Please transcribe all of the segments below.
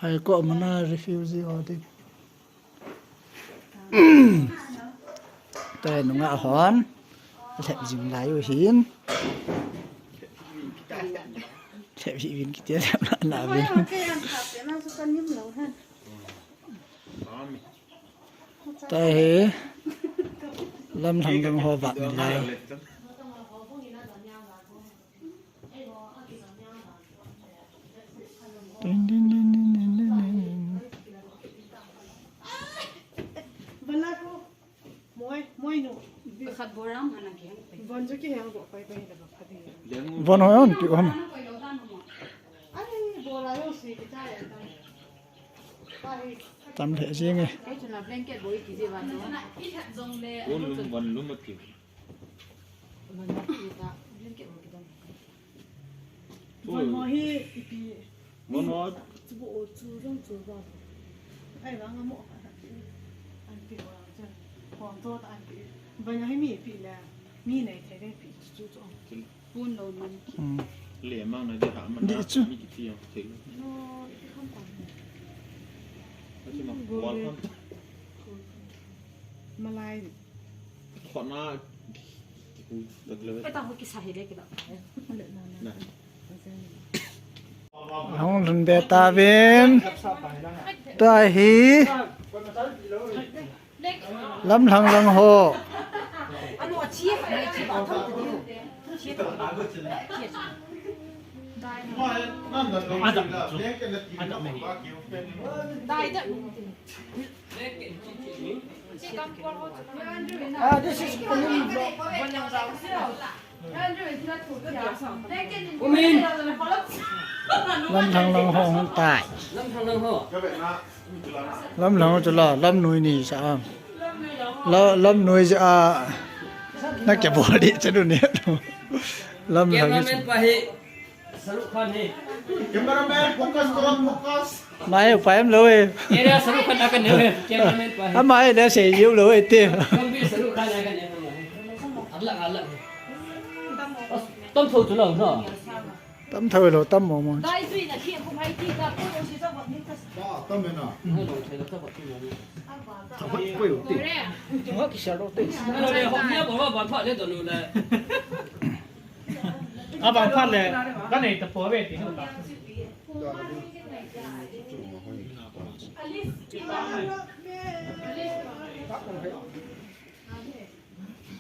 phải có mà na refugee họ thì tại nó ngã hòn thẹp dừng lại rồi hiến thẹp bị viên kia thẹp là viên tại lâm thằng đồng hồ vặn lại vốn hỏi on chịu không tắm thể gì nghe lẻ mang này để hả mình đi chứ mà lại còn na đượcเลย không lần bè ta bên ta hí lâm thằng đồng hồ This is lâm thằng đồng hồ không tại lâm thằng cho là lâm nuôi nỉ sao lâm nuôi cho nó kẹp bò đi cho đồ nét lâm thằng máy phải em lôi máy để xài yếu lôi tiền tâm thầu chủ lòng hả? tâm thôi rồi tâm mồm mồm tâm bên nào thằng quỷ quỷ tỷ chúng nó kêu đâu tỷ rồi họ nhớ bảo bọn thoại lên rồi là bạn phát này cái này tập phối về thì không được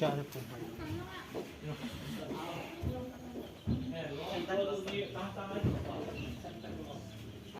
cho